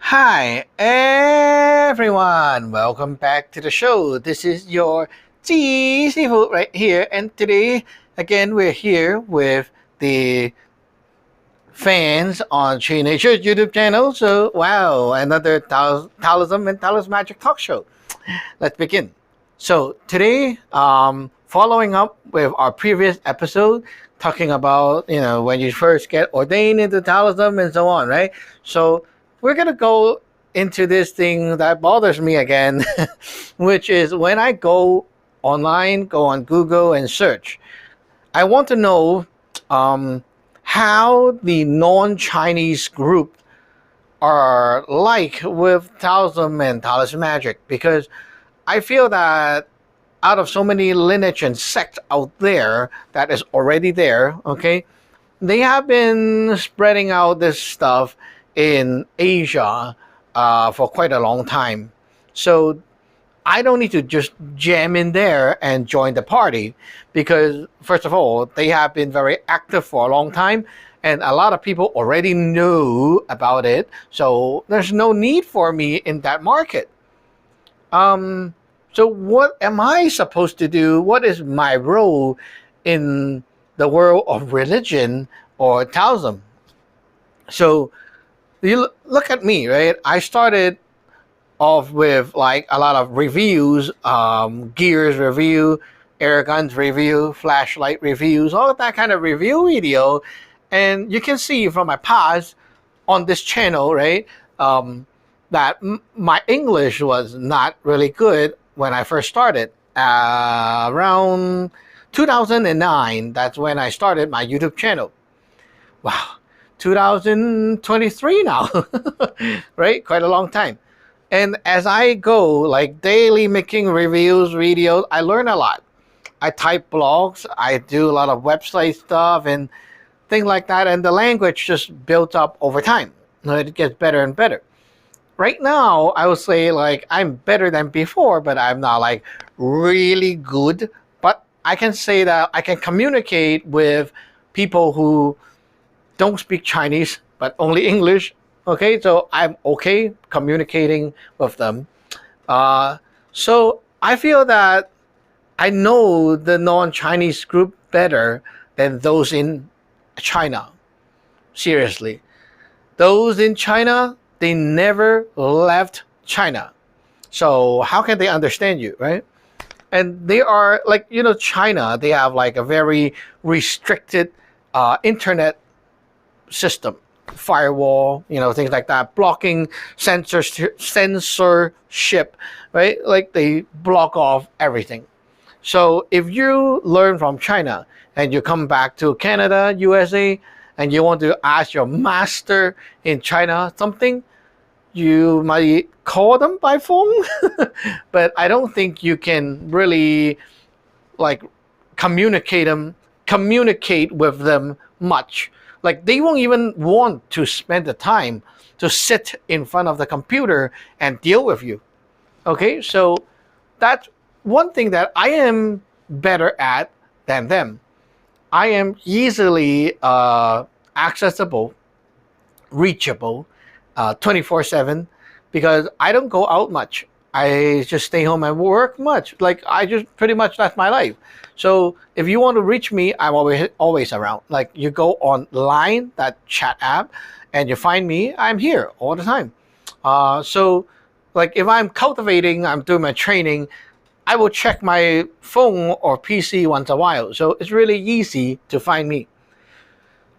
Hi everyone, welcome back to the show. This is your Jee Sifu right here, and today again we're here with the fans on Lineage YouTube channel. So wow, another Taoism and Taoist Magic talk show. Let's begin. So today, following up with our previous episode, talking about when you first get ordained into Taoism and so on, right? So we're gonna go into this thing that bothers me again, which is when I go online, go on Google and search. I want to know how the non-Chinese group are like with Taoism and Taoist magic, because I feel that out of so many lineage and sects out there that is already there, okay, they have been spreading out this stuff in Asia for quite a long time. So I don't need to just jam in there and join the party because, first of all, they have been very active for a long time and a lot of people already know about it. So there's no need for me in that market. So what am I supposed to do? What is my role in the world of religion or Taoism? So you look at me, right? I started off with like a lot of reviews, gears review, air guns review, flashlight reviews, all that kind of review video. And you can see from my past on this channel, right, that my English was not really good when I first started. Around 2009, that's when I started my YouTube channel. Wow, 2023 now, right? Quite a long time. And as I go, like daily making reviews, videos, I learn a lot. I type blogs, I do a lot of website stuff and things like that. And the language just built up over time. It gets better and better. Right now, I would say like I'm better than before, but I'm not like really good. But I can say that I can communicate with people who don't speak Chinese, but only English. Okay, so I'm okay communicating with them. So I feel that I know the non-Chinese group better than those in China. Seriously. Those in China, they never left China. So how can they understand you, right? And they are like, China, they have like a very restricted internet system, firewall, things like that, blocking censorship, right? Like they block off everything. So if you learn from China and you come back to Canada, USA, and you want to ask your master in China something, you might call them by phone, but I don't think you can really like communicate with them much. Like they won't even want to spend the time to sit in front of the computer and deal with you. Okay, so that's one thing that I am better at than them. I am easily accessible, reachable, 24/7, because I don't go out much. I just stay home and work much. Like I just pretty much that's my life. So if you want to reach me, I'm always around. Like you go online, that chat app, and you find me. I'm here all the time. So like if I'm cultivating, I'm doing my training, I will check my phone or PC once a while. So it's really easy to find me.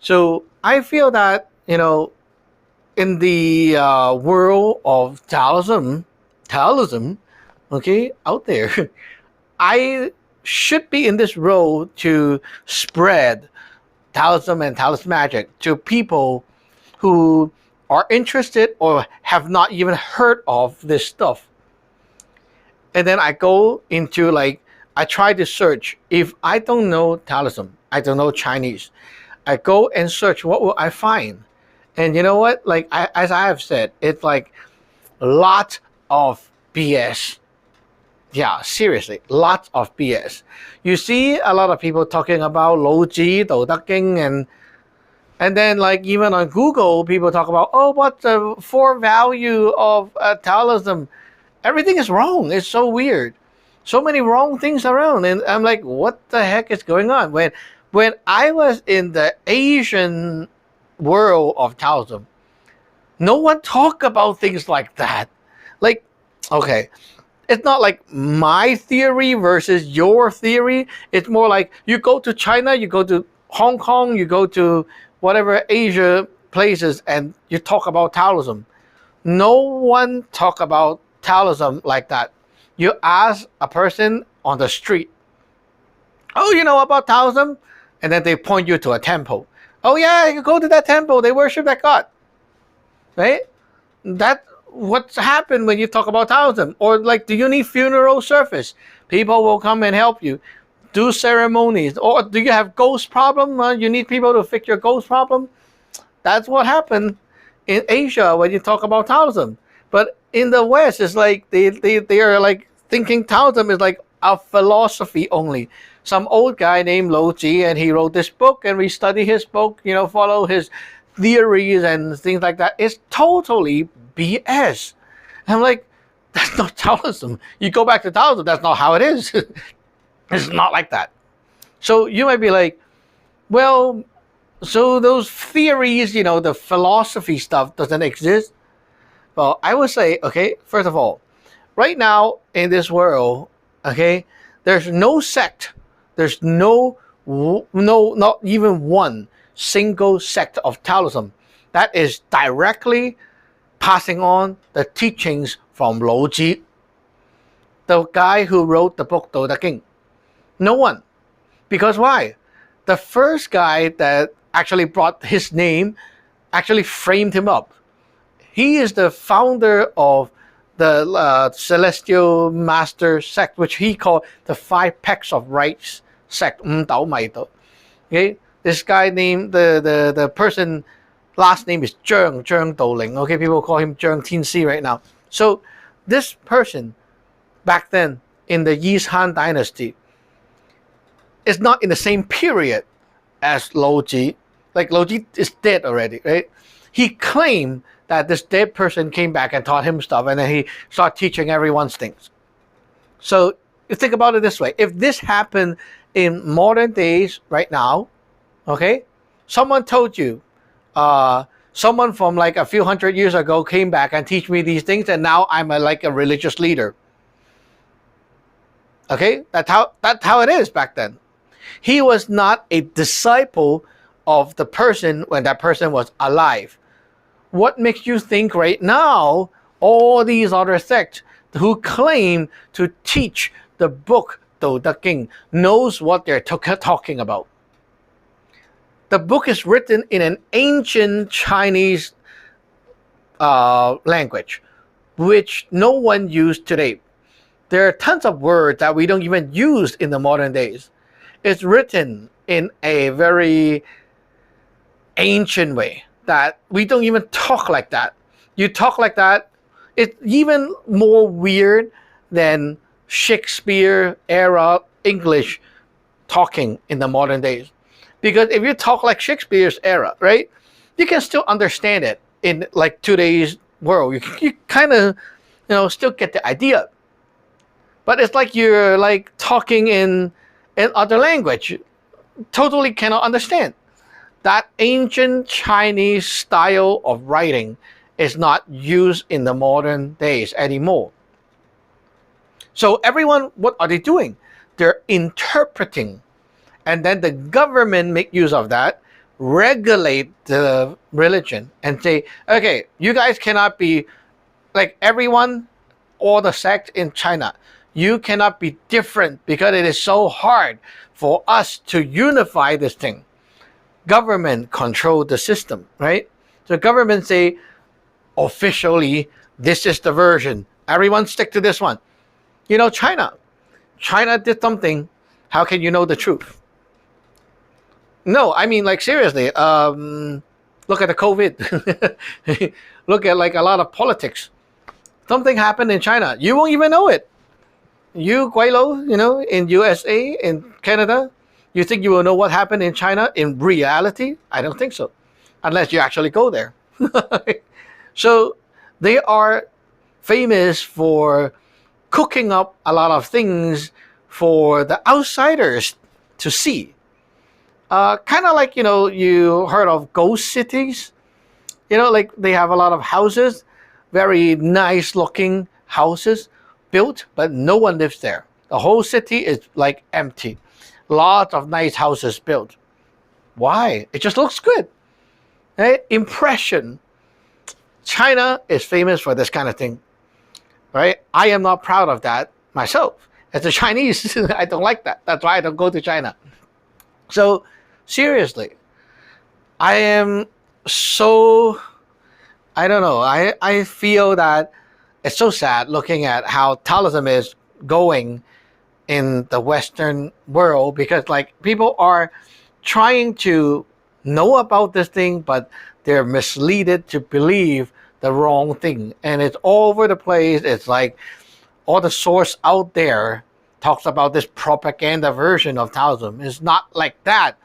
So I feel that in the world of Taoism, okay, out there, I should be in this role to spread Taoism and Taoist magic to people who are interested or have not even heard of this stuff. And then I go into like, I try to search. If I don't know Taoism, I don't know Chinese, I go and search, what will I find? And you know what? Like, as I have said, it's like a lot of BS. Yeah, seriously, lots of BS. You see a lot of people talking about 老子, 道德經, and And then, like, even on Google, people talk about, oh, what's the core value of Taoism? Everything is wrong. It's so weird. So many wrong things around. And I'm like, what the heck is going on? When I was in the Asian world of Taoism, no one talk about things like that. Like, okay, it's not like my theory versus your theory. It's more like you go to China, you go to Hong Kong, you go to whatever Asia places, and you talk about Taoism. No one talk about Taoism like that. You ask a person on the street, oh, you know about Taoism? And then they point you to a temple. Oh yeah, you go to that temple, they worship that God. Right? That's what's happened when you talk about Taoism. Or like, do you need funeral service? People will come and help you do ceremonies. Or do you have ghost problem? You need people to fix your ghost problem. That's what happened in Asia when you talk about Taoism. But in the West, it's like they are like thinking Taoism is like a philosophy only. Some old guy named Lo Ji, and he wrote this book, and we study his book, follow his theories and things like that. It's totally BS. I'm like, that's not Taoism. You go back to Taoism, that's not how it is. It's not like that. So you might be like, well, so those theories, the philosophy stuff doesn't exist. Well, I would say, okay, first of all, right now in this world, okay, there's no sect, there's no, not even one single sect of Taoism that is directly passing on the teachings from Lo Ji, the guy who wrote the book Dao King. No one. Because why? The first guy that actually brought his name actually framed him up. He is the founder of the Celestial Master sect, which he called the Five Packs of Rights sect. Okay, this guy named the person last name is Zheng Douling. Okay, people call him Zheng Tianxi right now. So this person back then in the Yi Han dynasty is not in the same period as Lo Ji. Like, Lo Ji is dead already, right? He claimed that this dead person came back and taught him stuff, and then he started teaching everyone things. So you think about it this way. If this happened in modern days right now, okay, someone told you, someone from like a few hundred years ago came back and teach me these things, and now I'm like a religious leader. Okay, that's how it is back then. He was not a disciple of the person when that person was alive. What makes you think right now all these other sects who claim to teach the book Dao King knows what they're talking about? The book is written in an ancient Chinese language, which no one used today. There are tons of words that we don't even use in the modern days. It's written in a very ancient way that we don't even talk like that. You talk like that, it's even more weird than Shakespeare era English talking in the modern days. Because if you talk like Shakespeare's era, right, you can still understand it in like today's world. You kind of, still get the idea. But it's like you're like talking in other language. Totally cannot understand. That ancient Chinese style of writing is not used in the modern days anymore. So everyone, what are they doing? They're interpreting. And then the government make use of that, regulate the religion and say, okay, you guys cannot be like everyone or the sect in China. You cannot be different because it is so hard for us to unify this thing. Government control the system, right? So government say, officially, this is the version. Everyone stick to this one. China did something. How can you know the truth? No, I mean, like, seriously, look at the COVID. Look at like a lot of politics. Something happened in China. You won't even know it. You, Guaylo, in USA, in Canada, you think you will know what happened in China in reality? I don't think so. unless you actually go there. So they are famous for cooking up a lot of things for the outsiders to see. Kind of like, you heard of ghost cities? Like they have a lot of houses, very nice looking houses built, but no one lives there. The whole city is like empty. Lots of nice houses built. Why? It just looks good. Right? Impression. China is famous for this kind of thing. Right? I am not proud of that myself. As a Chinese, I don't like that. That's why I don't go to China. So, seriously, I am so, I don't know. I feel that it's so sad looking at how Taoism is going in the Western world, because like people are trying to know about this thing, but they're misled to believe the wrong thing. And it's all over the place. It's like all the source out there talks about this propaganda version of Taoism. It's not like that.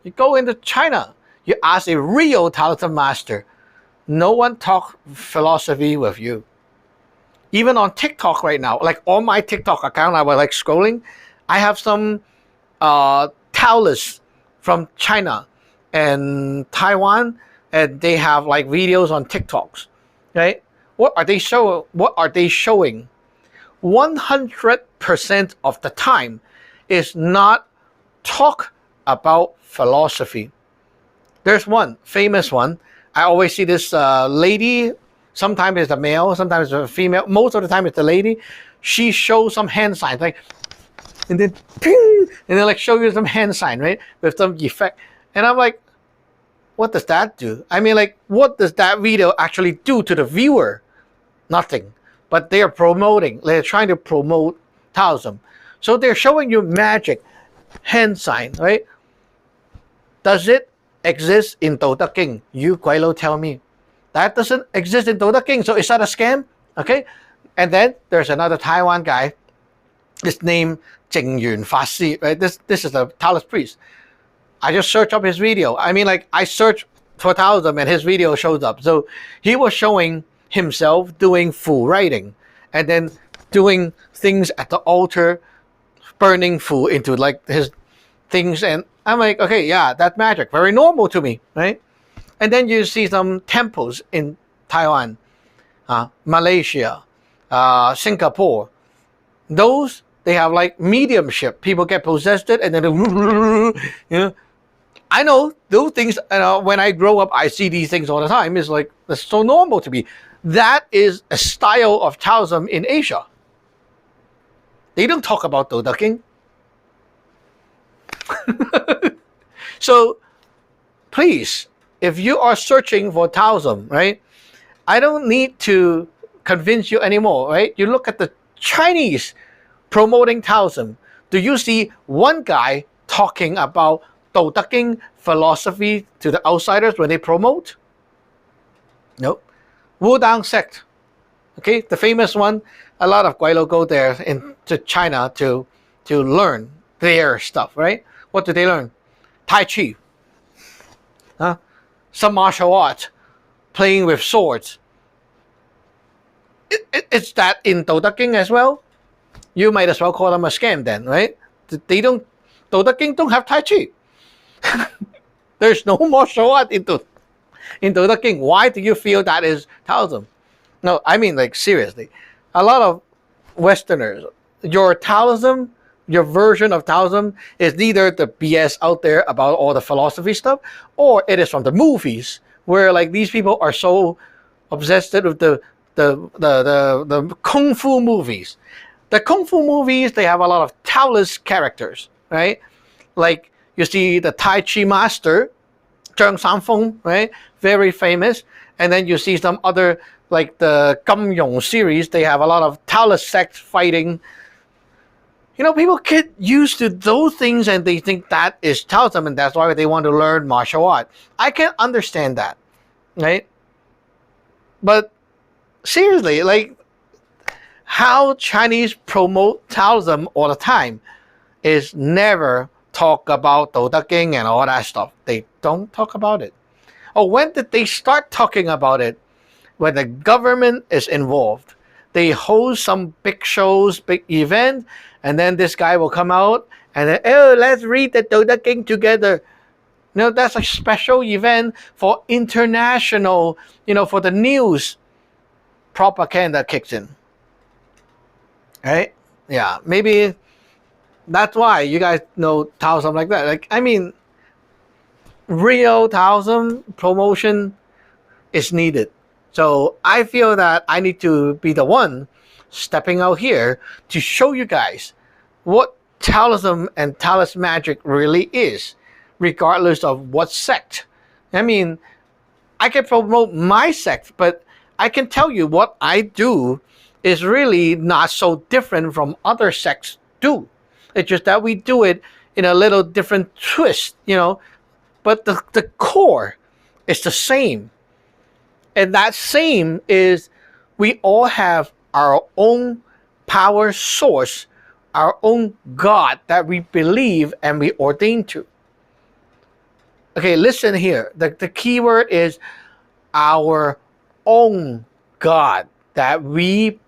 You go into China, you ask a real Taoism master, no one talk philosophy with you. Even on TikTok right now, like on my TikTok account, I was like scrolling, I have some Taoists from China and Taiwan, and they have like videos on TikToks, right? What are they showing? 100% of the time is not talk about philosophy. There's one famous one. I always see this lady. Sometimes it's a male, sometimes it's a female. Most of the time it's the lady. She shows some hand signs, like, and then ping, and then like show you some hand sign, right, with some effect. And I'm like, what does that do? I mean, like, what does that video actually do to the viewer? Nothing. But they are promoting. They're trying to promote Taoism. So they're showing you magic, hand sign, right? Does it exist in Tao Te King? You Guilo tell me. That doesn't exist in Tao Te King, so is that a scam? Okay? And then there's another Taiwan guy. His name Jing Yun Fa Si, right? This is a Taoist priest. I just searched up his video. I mean, like, I searched for Taoism and his video shows up. So he was showing himself doing Fu writing and then doing things at the altar, burning Fu into like his things. And I'm like, okay, yeah, that's magic. Very normal to me, right? And then you see some temples in Taiwan, Malaysia, Singapore. Those, they have like mediumship. People get possessed and then, I know those things, when I grow up, I see these things all the time. It's like, that's so normal to me. That is a style of Taoism in Asia. They don't talk about Tao Te King. So, please, if you are searching for Taoism, right, I don't need to convince you anymore, right? You look at the Chinese promoting Taoism. Do you see one guy talking about Tao Te King philosophy to the outsiders when they promote? Nope. Wudang sect, okay, the famous one. A lot of Guilo go there to China to learn their stuff, right? What do they learn? Tai Chi, some martial art, playing with swords. It's that in Tao Te King as well. You might as well call them a scam then, right? They don't. Tao Te King don't have Tai Chi. There's no martial art in Tao Te King. Why do you feel that is Taoism? No, I mean, like, seriously. A lot of Westerners, your Taoism, your version of Taoism is either the BS out there about all the philosophy stuff, or it is from the movies where like these people are so obsessed with the kung fu movies. The kung fu movies, they have a lot of Taoist characters, right? Like you see the Tai Chi master, Zhang Sanfeng, right? Very famous. And then you see some other, like the Gam Yong series, they have a lot of Taoist sects fighting. You know, people get used to those things and they think that is Taoism, and that's why they want to learn martial art. I can understand that, right? But seriously, like, how Chinese promote Taoism all the time is never talk about Tao Te King and all that stuff. They don't talk about it. Or when did they start talking about it? When the government is involved. They host some big shows, big event, and then this guy will come out and then, oh, let's read the Buddha King together. That's a special event for international, for the news. Propaganda kicks in. Right? Yeah, maybe that's why you guys know Taoism like that. Like, I mean, real Taoism promotion is needed. So I feel that I need to be the one stepping out here to show you guys what Taoism and Taoist magic really is, regardless of what sect. I mean, I can promote my sect, but I can tell you what I do is really not so different from other sects do. It's just that we do it in a little different twist, but the core is the same. And that same is we all have our own power source, our own God that we believe and we ordain to. Okay, listen here. The key word is our own God that we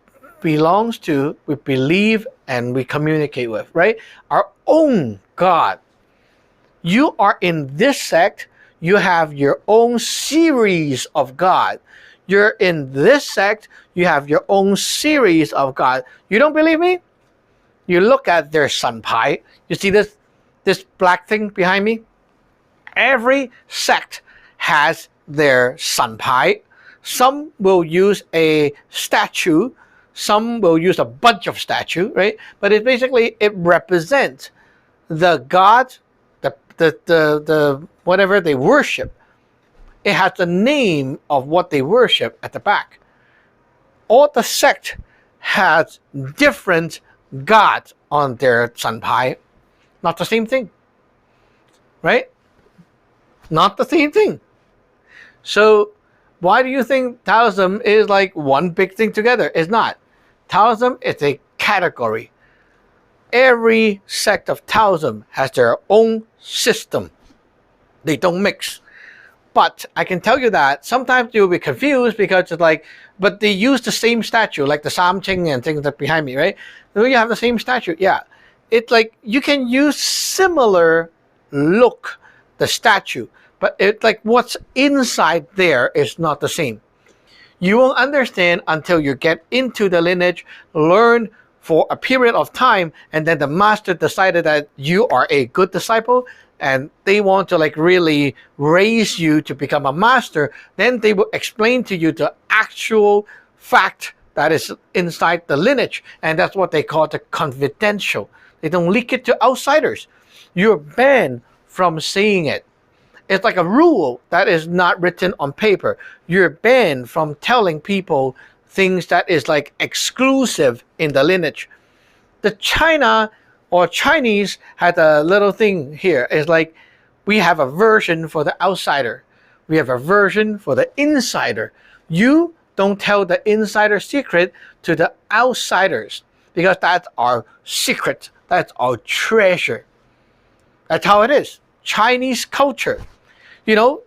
belongs to, we believe and we communicate with, right? Our own God. You are in this sect, you have your own series of God. You're in this sect, you have your own series of God. You don't believe me? You look at their sun pai. You see this black thing behind me? Every sect has their sun pai. Some will use a statue. Some will use a bunch of statues, right? But it represents the God, the whatever they worship. It has the name of what they worship at the back. All the sect has different gods on their sun pai. Not the same thing, right? Not the same thing. So why do you think Taoism is like one big thing together? It's not. Taoism is a category. Every sect of Taoism has their own system. They don't mix. But I can tell you that sometimes you'll be confused because it's like, but they use the same statue, like the Samching and things that behind me, right? So you have the same statue, yeah. It's like you can use similar look, the statue, but it's like what's inside there is not the same. You won't understand until you get into the lineage, learn for a period of time, and then the master decided that you are a good disciple and they want to like really raise you to become a master. Then they will explain to you the actual fact that is inside the lineage, and that's what they call the confidential. They don't leak it to outsiders. You're banned from saying it. It's like a rule that is not written on paper. You're banned from telling people things that is like exclusive in the lineage. The China or Chinese had a little thing here. It's like we have a version for the outsider. We have a version for the insider. You don't tell the insider secret to the outsiders because that's our secret. That's our treasure. That's how it is. Chinese culture.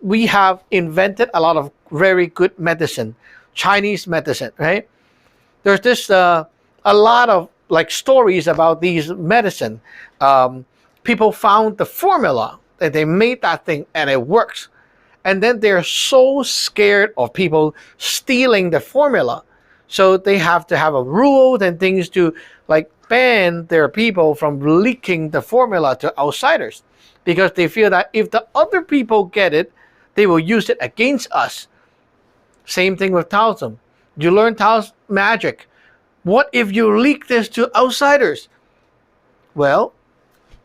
We have invented a lot of very good medicine, Chinese medicine, right? There's this a lot of like stories about these medicine. People found the formula and they made that thing and it works. And then they're so scared of people stealing the formula. So they have to have a rule and things to like ban their people from leaking the formula to outsiders. Because they feel that if the other people get it, they will use it against us. Same thing with Taoism. You learn Taoist magic. What if you leak this to outsiders? Well,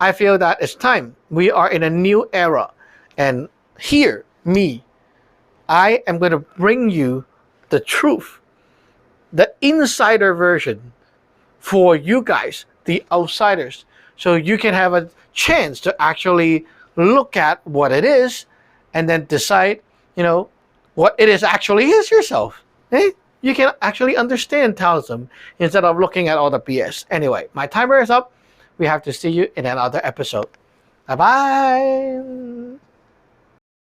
I feel that it's time. We are in a new era. And here, I am going to bring you the truth, the insider version for you guys, the outsiders. So you can have a chance to actually look at what it is and then decide, what it is actually is yourself. You can actually understand Taoism instead of looking at all the BS. Anyway, my timer is up. We have to see you in another episode. Bye-bye.